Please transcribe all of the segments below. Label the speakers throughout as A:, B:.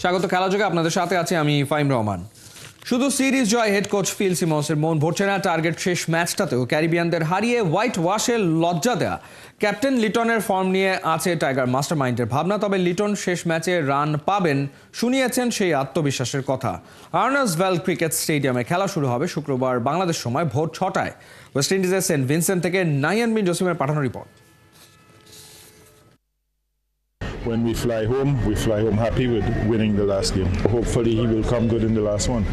A: স্বাগত খেলাযোগে আপনাদের সাথে আছি আমি ফাহিম রহমান। শুধু সিরিজ জয় হেড কোচ ফিল সিমন্সের মন ভরছে না, টার্গেট শেষ ম্যাচটাতেও ক্যারিবিয়ানদের হারিয়ে হোয়াইট ওয়াশের লজ্জা দেয়া। ক্যাপ্টেন লিটনের ফর্ম নিয়ে আছে টাইগার মাস্টারমাইন্ডের ভাবনা, তবে লিটন শেষ ম্যাচে রান পাবেন শুনিয়েছেন সেই আত্মবিশ্বাসের কথা। আর্নার্সভেল ক্রিকেট স্টেডিয়ামে খেলা শুরু হবে শুক্রবার বাংলাদেশ সময় ভোর 6টায়। ওয়েস্ট ইন্ডিজের সেন্ট ভিনসেন্ট থেকে নাইয়ান বিন জসিমের পাঠানো report.
B: When we fly home happy with winning the last game. Hopefully he will come good in the last one.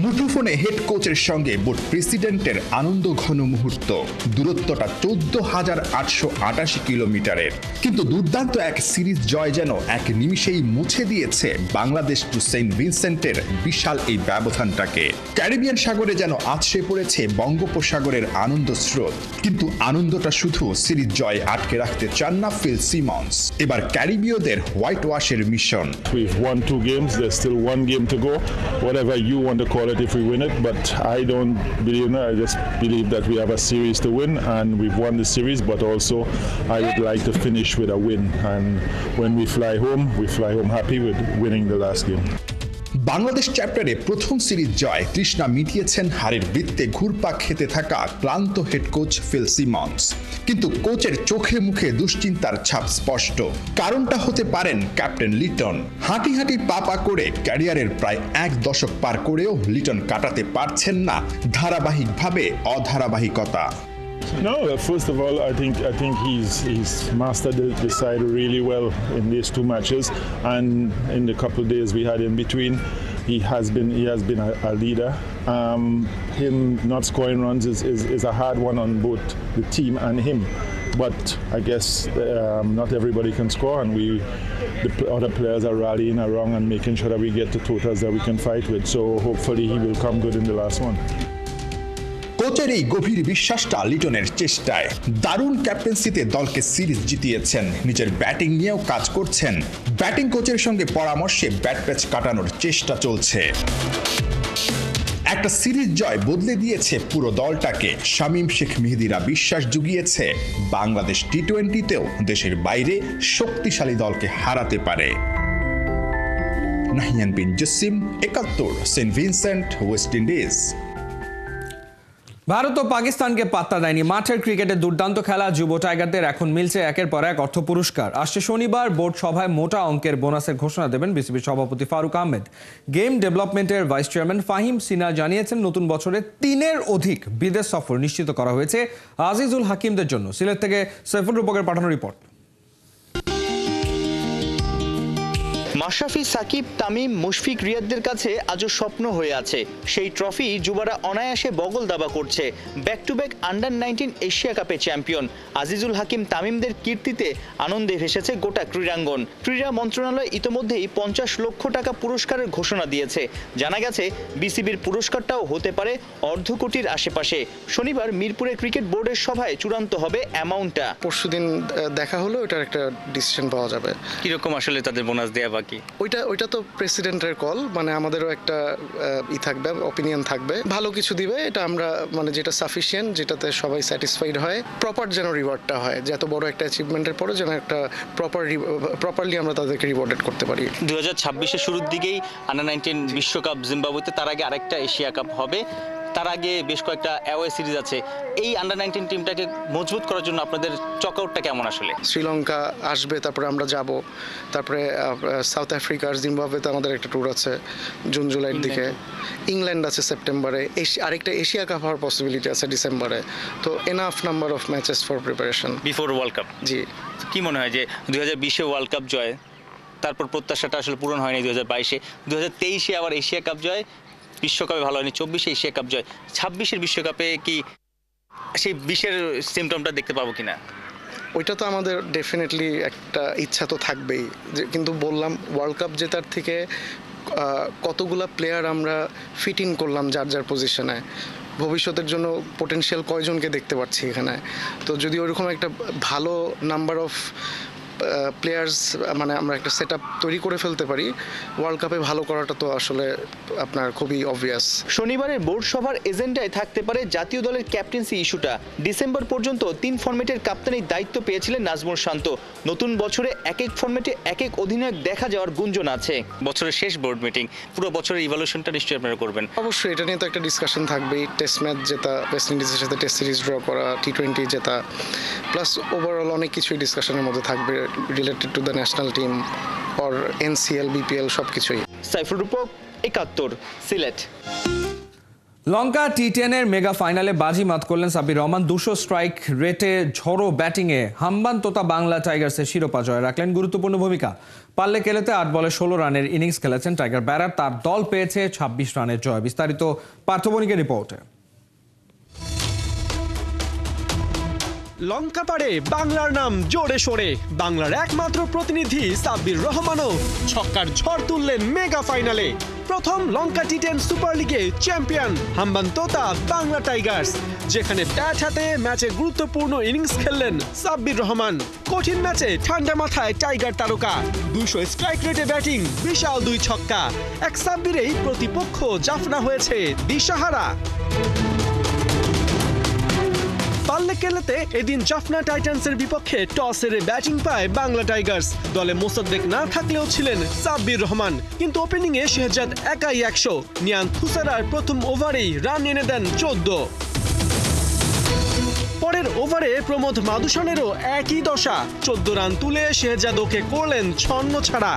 C: মুঠোফোনে হেড কোচের সঙ্গে বোর্ড প্রেসিডেন্টের আনন্দ ঘন মুহূর্ত। দূরত্বটা 14,888 কিলোমিটারের, কিন্তু দুর্দান্ত এক সিরিজ জয় যেন এক নিমিষেই মুছে দিয়েছে বাংলাদেশ টু সেন্ট ভিনসেন্টের বিশাল এই ব্যবধানটাকে। ক্যারিবিয়ান সাগরে যেন আছড়ে পড়েছে বঙ্গোপসাগরের আনন্দ স্রোত, কিন্তু আনন্দটা শুধু সিরিজ জয় আটকে রাখতে চান না ফিল সিমন্স। এবার ক্যারিবীয়দের হোয়াইট ওয়াশের mission.
B: We've won 2 games, there's still 1 game to go. Whatever you want to call it if we win it, but I don't believe that. I just believe that we have a series to win and we've won the series, but also I would like to finish with a win, and when we fly home happy with winning the last game.
C: Bangladesh চ্যাপ্টারে প্রথম series জয় তৃষ্ণা মিটিয়েছেন হারের বৃত্তে ঘুরপাক খেতে থাকা ক্লান্ত head coach Phil Simmons. কিন্তু কোচের চোখে মুখে দুশ্চিন্তার ছাপ স্পষ্ট। কারণটা হতে পারেন ক্যাপ্টেন লিটন। হাঁটি হাঁটি পা করে ক্যারিয়ারের প্রায় 1 দশক পার করেও লিটন কাটাতে পারছেন না ধারাবাহিকভাবে অধারাবাহিকতা।
B: No, first of all, I think he's mastered the side really well in these 2 matches, and in the couple of days we had in between, he has been a leader. Him not scoring runs is a hard one on both the team and him. But I guess not everybody can score, and the other players are rallying around and making sure that we get the totals that we can fight with. So hopefully he will come good in the last one.
C: কোচের এই গভীর বিশ্বাসটা লিটনের চেষ্টায়। দারুণ ক্যাপ্টেন্সিতে দলকে series জিতিয়েছেন, নিজের batting নিয়েও কাজ করছেন। ব্যাটিং কোচের সঙ্গে পরামর্শে ব্যাট প্যাচ কাটানোর চেষ্টা চলছে। একটা সিরিজ জয় বদলে দিয়েছে পুরো দলটাকে। শামীম শেখ মেহেদীরা বিশ্বাস জুগিয়েছে বাংলাদেশ টি-20তেও দেশের বাইরে শক্তিশালী দলকে হারাতে পারে। Nahiyan bin Jasim, 71, Saint Vincent, West Indies.
A: Bharat ও পাকিস্তানকে পাত্তা দেয়নি মাঠের ক্রিকেটে দুর্দান্ত খেলা যুব টাইগারদের এখন মিলছে একের পর এক অর্থ পুরস্কার। আসছে শনিবার বোর্ড সভায় মোটা অঙ্কের বোনাসের ঘোষণা দেবেন বিসিবির সভাপতি ফারুক আহমেদ। গেম ডেভেলপমেন্টের ভাইস চেয়ারম্যান ফাহিম সিনা জানিয়েছেন নতুন বছরে 3-এর অধিক বিদেশ সফর নিশ্চিত করা হয়েছে আজিজুল হাকিমদের জন্য। সিলেট থেকে সৈফুল রূপকের পাঠানো রিপোর্ট।
D: মাশরাফি, সাকিব, তামিম, মুশফিক, রিয়াদদের কাছে আজও স্বপ্ন হয়ে আছে সেই ট্রফি যুবারা অনায়াসে বগল দাবা করছে। Back to back under-19 Asia কাপে চ্যাম্পিয়ন আজিজুল হাকিম তামিমদের কীর্তিতে আনন্দে ভেসেছে গোটা ক্রীড়াঙ্গন। ক্রীড়া মন্ত্রণালয় ইতোমধ্যেই 50 লক্ষ টাকা পুরস্কারের ঘোষণা দিয়েছে। জানা গেছে বিসিবির পুরস্কারটাও হতে পারে অর্ধ কোটির আশেপাশে। শনিবার মিরপুরে ক্রিকেট বোর্ডের সভায় চূড়ান্ত হবে অ্যামাউন্টটা।
E: পরশুদিন দেখা হলো, এটার একটা ডিসিশন পাওয়া যাবে।
D: কিরকম আসলে তাদের বোনাস দেয়া বাকি?
E: ওইটা তো প্রেসিডেন্টের কল, মানে আমাদেরও একটা থাকবে, অপিনিয়ন থাকবে। ভালো কিছু দিবে, এটা আমরা মানে যেটা সাফিসিয়েন্ট, যেটাতে সবাই স্যাটিসফাইড হয়, প্রপার যেন রিওয়ার্ডটা হয়, যে এত বড় একটা অ্যাচিভমেন্টের পরে যেন একটা প্রপারলি আমরা তাদেরকে রিওয়ার্ডেড করতে পারি।
D: 2026-এর শুরুর দিকেই আন্ডার-19 বিশ্বকাপ জিম্বাবুয়েতে, তার আগে আরেকটা এশিয়া কাপ হবে, তার আগে বেশ কয়েকটা অ্যাওয়ে সিরিজ আছে। এই আন্ডার-19 টিমটাকে মজবুত করার জন্য আপনাদের চকআউটটা কেমন আসলে?
E: শ্রীলঙ্কা আসবে, তারপরে আমরা যাব, তারপরে সাউথ আফ্রিকা আর জিম্বাবুয়েতে আমাদের একটা ট্যুর আছে জুন জুলাইয়ের দিকে। ইংল্যান্ড আছে সেপ্টেম্বরে, আরেকটা এশিয়া কাপ হওয়ার পসিবিলিটি আছে ডিসেম্বরে। তো enough number of matches for preparation
D: before world cup.
E: জি,
D: কি মনে হয় যে 2020-এ ওয়ার্ল্ড কাপ জয়, তারপর প্রত্যাশাটা আসলে পূরণ হয়নি 2022-এ, 2023-এ আবার এশিয়া কাপ জয়, বিশ্বকাপে ভালো হয়নি, 24-এ এশিয়া কাপ জয়, 26-এর বিশ্বকাপে কি সেই 20-এর সিমটমটা দেখতে পাবো কিনা?
E: ওইটা তো আমাদের ডেফিনেটলি একটা ইচ্ছা তো থাকবেই, কিন্তু বললাম ওয়ার্ল্ড কাপ জেতার থেকে কতগুলা প্লেয়ার আমরা ফিট ইন করলাম যার যার পজিশনে, ভবিষ্যতের জন্য পোটেনশিয়াল কয়জনকে দেখতে পাচ্ছি এখানে। তো যদি ওরকম একটা ভালো নাম্বার অফ প্লেয়ার্স মানে আমরা একটা সেট আপ তৈরি করে ফেলতে পারি, ওয়ার্ল্ড কাপে ভালো করাটা তো আসলে আপনার খুবই অবভিয়াস।
D: শনিবারের বোর্ড সভার এজেন্ডায় থাকতে পারে জাতীয় দলের ক্যাপ্টেন্সি ইস্যুটা। ডিসেম্বর পর্যন্ত 3 ফরম্যাটের কাপ্তানির দায়িত্ব পেয়েছিলেন নাজমুল শান্ত। নতুন বছরে এক এক ফরম্যাটে এক এক অধিনায়ক দেখা যাওয়ার গুঞ্জন আছে। বছরের শেষ বোর্ড মিটিং, পুরো বছরের ইভালুয়েশনটা নিশ্চয়ই আপনারা করবেন।
E: অবশ্যই এটা নিয়ে তো একটা ডিসকাশন থাকবেই। টেস্ট ম্যাচ জেতা, ওয়েস্ট ইন্ডিজের সাথে টেস্ট সিরিজ ড্র করা, T20 জেতা, প্লাস ওভারঅল অনেক কিছুই ডিসকাশনের মধ্যে থাকবে related to the national team or NCL, BPL সব কিছুই।
D: সাইফুল রূপক, 71, সিলেট।
A: লঙ্কা T10-এর মেগা ফাইনালে বাজি মাত করলেন সাব্বির রহমান। 200 স্ট্রাইক রেটে ঝড়ো ব্যাটিংয়ে হাম্বানতোতা বাংলা টাইগার্সের শিরোপা জয় রাখলেন। গুরুত্বপূর্ণ ভূমিকা পাল্লে কেলেতে 8 বলে 16 রানের ইনিংস খেলেছেন টাইগার ব্যারার। তার দল পেয়েছে 26 রানের জয়। বিস্তারিত পার্থবণিকের রিপোর্টে।
F: লঙ্কা পারে বাংলার নাম জোরে সোরে। বাংলার একমাত্র প্রতিনিধি সাব্বির রহমানও ছক্কার ঝড় তুললেন মেগা ফাইনালে। প্রথম লঙ্কা T10 সুপার লিগে চ্যাম্পিয়ন হাম্বানতোতা বাংলা টাইগার্স, যেখানে ব্যাট হাতে ম্যাচে গুরুত্বপূর্ণ ইনিংস খেললেন সাব্বির রহমান। কঠিন ম্যাচে ঠান্ডা মাথায় টাইগার তারকা 200 স্ট্রাইক রেটে ব্যাটিং, বিশাল 2 ছক্কা। এক সাব্বিরেই প্রতিপক্ষ জাফনা হয়েছে দিশাহারা। পাল্লে কেলেতে এদিন জাফনা টাইটান্সের বিপক্ষে টস হেরে ব্যাটিং পায় বাংলা টাইগার্স। দলে মোসাদ্দেক না থাকলেও ছিলেন সাব্বির রহমান, কিন্তু ওপেনিংয়ে শেহজাদ একাই 100। নিয়ান থুসারার প্রথম ওভারেই রান এনে দেন 14। পরের ওভারে প্রমোদ মাদুসানেরও একই দশা। 14 রান তুলে শেহজাদ ওকে করলেন ছন্ন ছাড়া।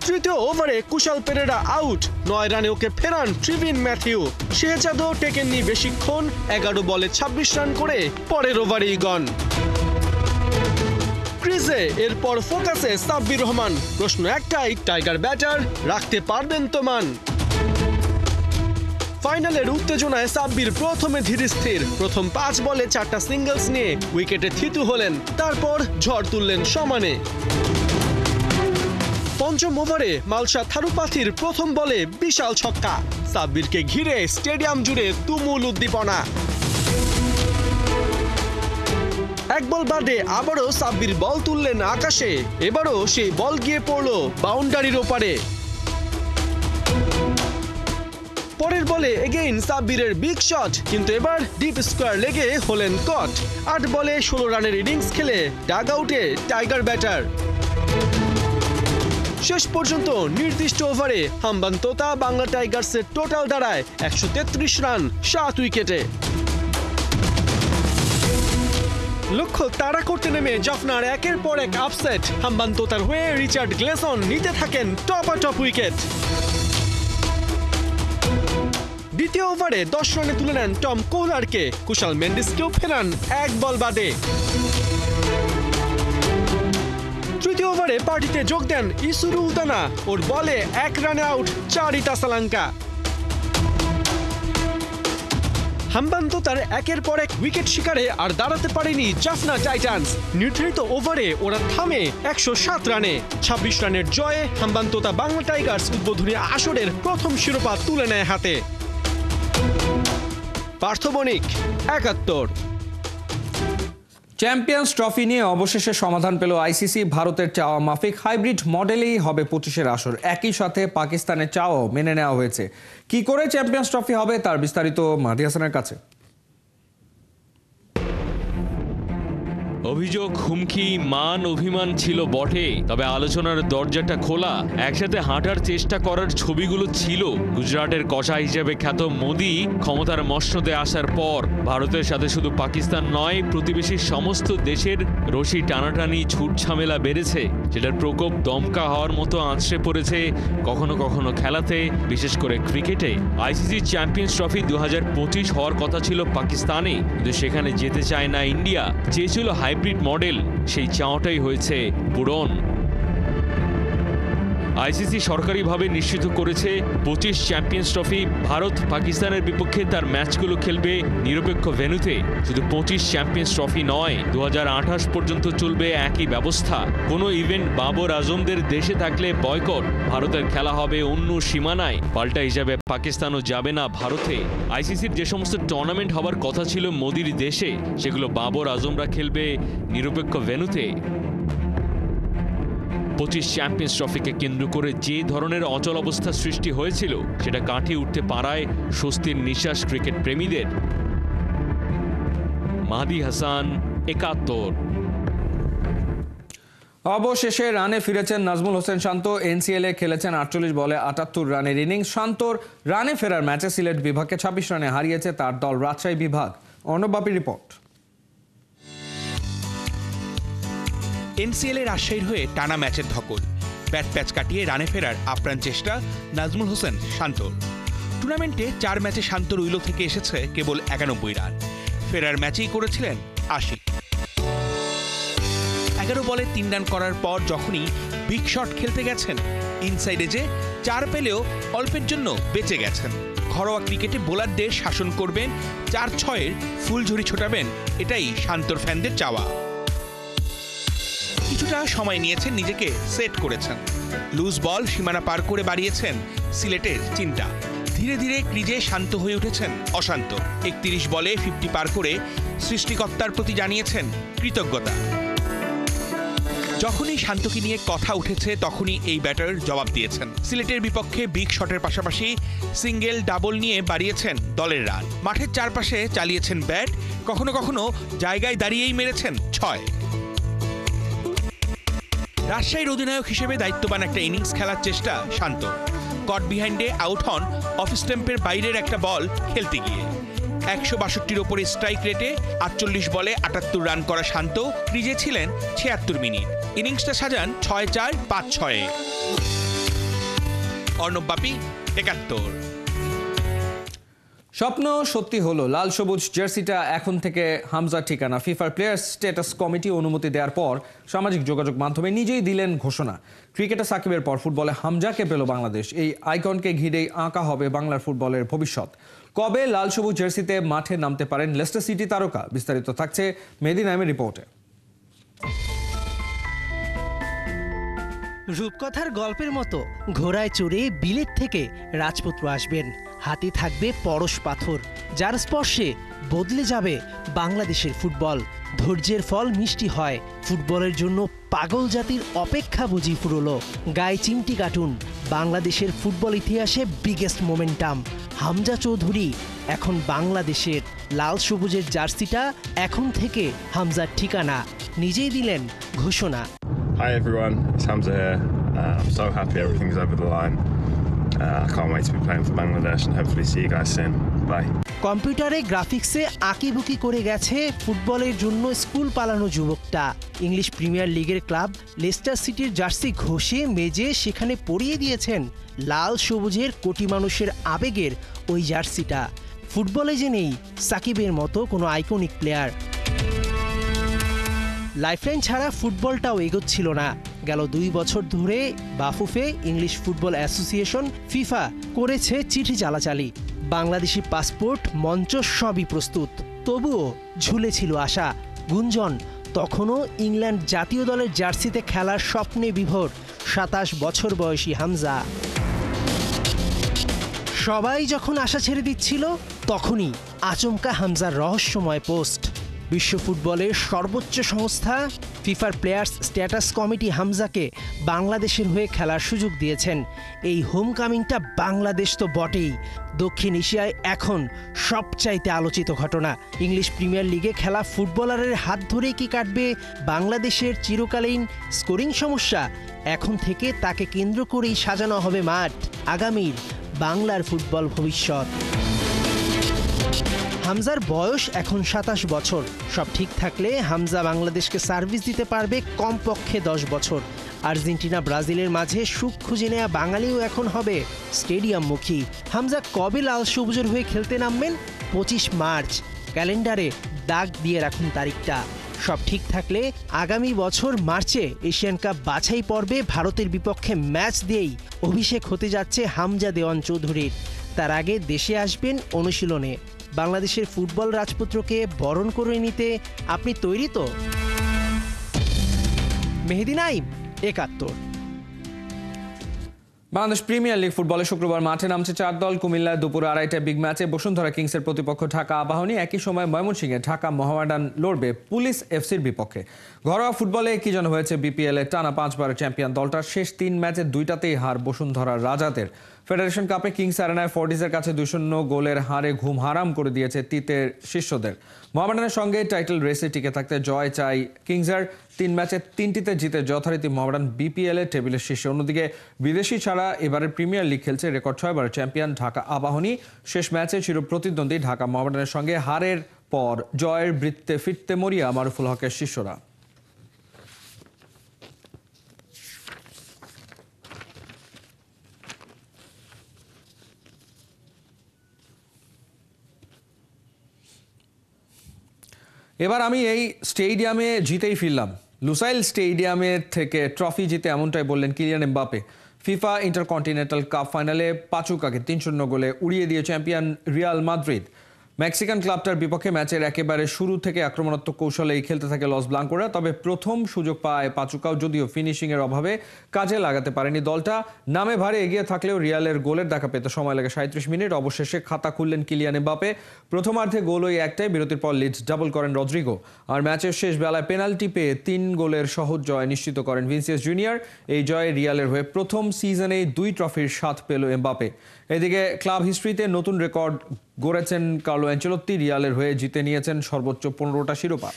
F: তৃতীয় ওভারে কুশাল পেরেরা আউট, 9 রানে ওকে ফেরান ট্রিভিন ম্যাথিউ। শেহজাদও টেকেননি বেশিক্ষণ, 11 বলে 26 রান করে পরের ওভারেই গন। ক্রিজে এরপর ফোকাসে সাব্বির রহমান। প্রশ্ন একটাই, টাইগার ব্যাটার রাখতে পারবেন তো মান? ফাইনালের উত্তেজনায় সাব্বির প্রথমে ধীরস্থির। প্রথম 5 বলে 4টা সিঙ্গলস নিয়ে উইকেটে থিতু হলেন, তারপর ঝড় তুললেন সমানে। পঞ্চম ওভারে মালসা থারুপাথির প্রথম বলে বিশাল ছক্কা। সাব্বিরকে ঘিরে স্টেডিয়াম জুড়ে তুমুল উদ্দীপনা। এক বল বাদে আবারও সাব্বির বল তুললেন আকাশে। এবারও সেই বল গিয়ে পড়ল বাউন্ডারির ওপারে। পরের বলে এগেইন সাব্বিরের বিগ শট, কিন্তু এবার ডিপ স্কোয়ার লেগে হলেন কট। 8 বলে 16 রানের ইনিংস খেলে ডাগ আউটে টাইগার ব্যাটার। শেষ পর্যন্ত নির্দিষ্ট ওভারে হাম্বানতোতা বাংলা টাইগার্সের টোটাল দাঁড়ায় 133 রান 7 উইকেটে। লক্ষ্য তাড়া করতে নেমে জাফনার একের পর এক আপসেট। হাম্বানতোতার হয়ে রিচার্ড গ্লেসন নিতে থাকেন টপ উইকেট। দ্বিতীয় ওভারে 10 রানে তুলে নেন টম কোহলারকে। কুশাল মেন্ডিসকেও ফেরান 1 বল বাদে। তৃতীয় ওভারে পার্টিতে যোগ দেন ইসুরু উদানা। ওর বলে 1 রানে আউট চারিতা সালাঙ্কা। হাম্বানতোতার একের পর এক উইকেট শিকারে আর দাঁড়াতে পারেনি জাফনা টাইটান্স। নির্ধারিত ওভারে ওরা থামে 107 রানে। 26 রানের জয়ে হাম্বানতোতা বাংলা টাইগার্স উদ্বোধনী আসরের প্রথম শিরোপা তুলে নেয় হাতে। পার্থবণিক, 71।
A: চ্যাম্পিয়ন্স ট্রফি নিয়ে অবশেষে সমাধান পেল আইসিসি। ভারতের চাওয়া মাফিক হাইব্রিড মডেলেই হবে 25-এর আসর। একই সাথে পাকিস্তানের চাওয়াও মেনে নেওয়া হয়েছে। কি করে চ্যাম্পিয়ন্স ট্রফি হবে তার বিস্তারিত মাহদি হাসানের কাছে।
G: অভিযোগ, হুমকি, মান অভিমান ছিল বটে, তবে আলোচনার দরজাটা খোলা। একসাথে হাঁটার চেষ্টা করার ছবিগুলো ছিল। গুজরাটের কষা হিসেবে খ্যাত মোদি ক্ষমতার মসনদে আসার পর ভারতের সাথে শুধু পাকিস্তান নয়, প্রতিবেশী সমস্ত দেশের রশি টানাটানি ছুট ঝামেলা বেড়েছে, যেটার প্রকোপ দমকা হওয়ার মতো আছড়ে পড়েছে কখনো কখনো খেলাতে, বিশেষ করে ক্রিকেটে। আইসিসি চ্যাম্পিয়ন্স ট্রফি 2025 হওয়ার কথা ছিল পাকিস্তানে, কিন্তু সেখানে যেতে চায় না ইন্ডিয়া। চেয়েছিল হাইব্রিড মডেল, সেই চাওয়াটাই হয়েছে পূরণ। আইসিসি সরকারিভাবে নিশ্চিত করেছে 25 চ্যাম্পিয়ন্স ট্রফি ভারত পাকিস্তানের বিপক্ষে তার ম্যাচগুলো খেলবে নিরপেক্ষ ভেন্যুতে। শুধু 25 চ্যাম্পিয়ন্স ট্রফি নয়, 2028 পর্যন্ত চলবে একই ব্যবস্থা। কোনো ইভেন্ট বাবর আজমদের দেশে থাকলে বয়কট, ভারতের খেলা হবে অন্য সীমানায়। পাল্টা হিসাবে পাকিস্তানও যাবে না ভারতে। আইসিসির যে সমস্ত টুর্নামেন্ট হবার কথা ছিল মোদির দেশে, সেগুলো বাবর আজমরা খেলবে নিরপেক্ষ ভেন্যুতে। 25 চ্যাম্পিয়ন্স ট্রফিকে কেন্দ্র করে যে ধরনের অচল অবস্থা সৃষ্টি হয়েছিল, সেটা কাটিয়ে উঠতে পারায় স্বস্তির নিঃশ্বাস ক্রিকেট প্রেমীদের। মাহদি হাসান, 71।
A: অবশেষে রানে ফিরেছেন নাজমুল হোসেন শান্ত। এনসিএল এ খেলেছেন 48 বলে 78 রানের ইনিংস। শান্তর রানে ফেরার ম্যাচে সিলেট বিভাগকে 26 রানে হারিয়েছে তার দল রাজশাহী বিভাগ। অর্ণব বাপির রিপোর্ট।
H: এনসিএল এ রাজশাহীর হয়ে টানা ম্যাচের ধকল, ব্যাট প্যাচ কাটিয়ে রানে ফেরার আপ্রাণ চেষ্টা নাজমুল হোসেন শান্তর। টুর্নামেন্টে 4 ম্যাচে শান্তর উইলো থেকে এসেছে কেবল 91 রান। ফেরার ম্যাচেই করেছিলেন 80। 11 বলে 3 রান করার পর যখনই বিগ শট খেলতে গেছেন, ইনসাইডে যে 4 পেলেও অল্পের জন্য বেঁচে গেছেন। ঘরোয়া ক্রিকেটে বোলারদের শাসন করবেন, 4-6-এর ফুলঝুরি ছোটাবেন, এটাই শান্তর ফ্যানদের চাওয়া। কিছুটা সময় নিয়েছেন, নিজেকে সেট করেছেন। লুজ বল সীমানা পার করে বাড়িয়েছেন সিলেটের চিন্তা। ধীরে ধীরে ক্রিজে শান্ত হয়ে উঠেছেন অশান্ত। 31 বলে 50 পার করে সৃষ্টিকর্তার প্রতি জানিয়েছেন কৃতজ্ঞতা। যখনই শান্তকে নিয়ে কথা উঠেছে, তখনই এই ব্যাটার জবাব দিয়েছেন। সিলেটের বিপক্ষে বিগ শটের পাশাপাশি সিঙ্গেল ডাবল নিয়ে বাড়িয়েছেন দলের রান। মাঠের চারপাশে চালিয়েছেন ব্যাট, কখনো কখনো জায়গায় দাঁড়িয়েই মেরেছেন 6। রাজশাহীর অধিনায়ক হিসেবে দায়িত্ববান একটা ইনিংস খেলার চেষ্টা শান্ত। কট বিহাইন্ডে আউট হন অফ স্ট্যাম্পের বাইরের একটা বল খেলতে গিয়ে। 162-র ওপরে স্ট্রাইক রেটে 48 বলে 78 রান করা শান্ত ক্রিজে ছিলেন 76 মিনিট। ইনিংসটা সাজান 6-4-5-6-এ। অর্ণব বাপি, 71।
A: স্বপ্ন সত্যি হলো, লাল সবুজ জার্সিটা এখন থেকে হামজার ঠিকানা। ফিফার প্লেয়ার্স স্ট্যাটাস কমিটি অনুমতি দেওয়ার পর সামাজিক যোগাযোগ মাধ্যমে নিজেই দিলেন ঘোষণা। ক্রিকেটে সাকিবের পর ফুটবলে হামজাকে পেল বাংলাদেশ। এই আইকনকে ঘিরেই আঁকা হবে বাংলার ফুটবলের ভবিষ্যৎ। কবে লাল সবুজ জার্সিতে মাঠে নামতে পারেন লেস্টার সিটি তারকা? বিস্তারিত থাকছে মেহেদী নাইমের রিপোর্টে।
I: রূপকথার গল্পের মতো ঘোড়ায় চড়ে বিলেত থেকে রাজপুত্র আসবেন। হাতে থাকবে পরশ পাথর, যার স্পর্শে বদলে যাবে বাংলাদেশের ফুটবল। ধৈর্যের ফল মিষ্টি হয়। ফুটবলের জন্য পাগল জাতির অপেক্ষা বুঝি ফুরলো। গায়ে চিমটি কাটুন, বাংলাদেশের ফুটবল ইতিহাসে বিগেস্ট মোমেন্টাম। হামজা চৌধুরী এখন বাংলাদেশের। লাল সবুজের জার্সিটা এখন থেকে হামজার ঠিকানা। নিজেই দিলেন ঘোষণা।
J: Hi everyone, it's Hamza here. I'm so happy everything's over the line. I can't wait to be playing for Bangladesh and hopefully see you guys soon. Bye.
I: কম্পিউটারে গ্রাফিক্সে আঁকিবুকি করে গেছে ফুটবলের জন্য স্কুল পালানো যুবকটা। ইংলিশ প্রিমিয়ার লিগের ক্লাব লেস্টার সিটির jersey ঘষে মেজে সেখানে পরিয়ে দিয়েছেন লাল সবুজের কোটি মানুষের আবেগের ওই জার্সিটা। ফুটবলে যে নেই সাকিবের মতো কোনো আইকনিক প্লেয়ার। লাইফলাইন ছাড়া ফুটবলটাও এগোচ্ছিল না। গেল 2 বছর ধরে Bafufe English football association FIFA করেছে চিঠি চালাচালি। বাংলাদেশি পাসপোর্ট, মঞ্চ সবই প্রস্তুত। তবুও ঝুলেছিল আশা, গুঞ্জন। তখনও ইংল্যান্ড জাতীয় দলের জার্সিতে খেলার স্বপ্নে বিভোর 27 বছর বয়সী হামজা। সবাই যখন আশা ছেড়ে দিচ্ছিল, তখনই আচমকা হামজার রহস্যময় পোস্ট। বিশ্ব ফুটবলের সর্বোচ্চ সংস্থা ফিফার প্লেয়ার্স স্ট্যাটাস কমিটি হামজাকে বাংলাদেশের হয়ে খেলার সুযোগ দিয়েছেন। এই হোমকামিংটা বাংলাদেশ তো বটেই, দক্ষিণ এশিয়ায় এখন সবচাইতে আলোচিত ঘটনা। ইংলিশ প্রিমিয়ার লিগে খেলা ফুটবলারের হাত ধরেই কি কাটবে বাংলাদেশের চিরকালীন স্কোরিং সমস্যা? এখন থেকে তাকে কেন্দ্র করেই সাজানো হবে মাঠ আগামীর বাংলার ফুটবল ভবিষ্যৎ। হামজার বয়স এখন 27 বছর। সব ঠিক থাকলে হামজা বাংলাদেশকে সার্ভিস দিতে পারবে কমপক্ষে 10 বছর। আর্জেন্টিনা ব্রাজিলের মাঝে সুখ খুঁজে নেওয়া বাঙালিও এখন হবে স্টেডিয়ামমুখী। হামজা কবে লাল সবুজের হয়ে খেলতে নামবেন? 25 মার্চ। ক্যালেন্ডারে দাগ দিয়ে রাখুন তারিখটা। সব ঠিক থাকলে আগামী বছর মার্চে এশিয়ান কাপ বাছাই পর্বে ভারতের বিপক্ষে ম্যাচ দিয়েই অভিষেক হতে যাচ্ছে হামজা দেওয়ান চৌধুরীর। তার আগে দেশে আসবেন অনুশীলনে। বাংলাদেশের ফুটবল রাজপুত্রকে বরণ করে নিতে আপনি তৈরি তো? মেহেদী নাইম, ৭১।
A: বাংলাদেশ প্রিমিয়ার লিগ ফুটবলে শুক্রবার মাঠে নামছে 4 দল। কুমিল্লায় দুপুর 2:30টায় বিগ ম্যাচে বসুন্ধরা কিংসের প্রতিপক্ষ ঢাকা আবাহনী। একই সময় ময়মনসিংহে ঢাকা মোহামেডান লড়বে পুলিশ এফসির বিপক্ষে। ঘরোয়া ফুটবলে কি যেন হয়েছে বিপিএল এ টানা 5 বারের চ্যাম্পিয়ন দলটার। শেষ 3 ম্যাচে 2টাতেই হার বসুন্ধরা রাজাদের। ফেডারেশন কাপে কিংস অ্যারেনায় ফোর্টিসের কাছে 2-0 গোলের হারে ঘুম হারাম করে দিয়েছে তিতের শিষ্যদের। মোহামেডানের সঙ্গে টাইটেল রেসে টিকে থাকতে জয় চাই কিংসের। 3 ম্যাচে 3টিতে জিতে যথারীতি মোহামেডান বিপিএল এ টেবিলের শীর্ষে। অন্যদিকে বিদেশি ছাড়া এবারের প্রিমিয়ার লিগ খেলছে রেকর্ড 6 বারের চ্যাম্পিয়ন ঢাকা আবাহনী। শেষ ম্যাচে চিরপ্রতিদ্বন্দ্বী ঢাকা মোহামেডানের সঙ্গে হারের পর জয়ের বৃত্তে ফিরতে মরিয়া মারুফুল হকের শিষ্যরা। এবার আমি এই স্টেডিয়ামে জিতেই ফিরলাম। লুসাইল স্টেডিয়ামের থেকে ট্রফি জিতে এমনটাই বললেন Kylian Mbappe. FIFA intercontinental cup ফাইনালে পাচুকাকে 3-0 গোলে উড়িয়ে দিয়ে চ্যাম্পিয়ন রিয়াল মাদ্রিদ। মেক্সিকান ক্লাবটার বিপক্ষে ম্যাচের একেবারে শুরু থেকে আক্রমণাত্মক কৌশলেই খেলতে থাকে লস ব্লাঙ্কোরা। তবে প্রথম সুযোগ পায় পাচুকাও, যদিও ফিনিশিংয়ের অভাবে কাজে লাগাতে পারেনি দলটা। নামে ভারে এগিয়ে থাকলেও রিয়ালের গোলের দেখা পেতে সময় লাগে 37 মিনিট। অবশেষে খাতা খুললেন কিলিয়ান এমবাপে। প্রথমার্ধে গোল ওই একটাই, বিরতির পর লিডস ডাবল করেন রদ্রিগো। আর ম্যাচের শেষ বেলায় পেনাল্টি পেয়ে 3 গোলের সহজ জয় নিশ্চিত করেন ভিনিসিয়াস জুনিয়র। এই জয়ে রিয়ালের হয়ে প্রথম সিজনেই 2 ট্রফির স্বাদ পেল এমবাপে। এদিকে ক্লাব হিস্ট্রিতে নতুন রেকর্ড গড়েছেন কার্লো অ্যানচেলত্তি। রিয়ালের হয়ে জিতে নিয়েছেন সর্বোচ্চ 15টা শিরোপা।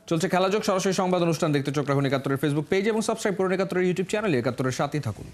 A: চলছে খেলাযোগ। সরাসরি সংবাদ অনুষ্ঠান দেখতে চোখ রাখুন ৭১-এর ফেসবুক পেজ এবং সাবস্ক্রাইব করুন ৭১-এর ইউটিউব চ্যানেলে। ৭১-এর সাথেই থাকুন।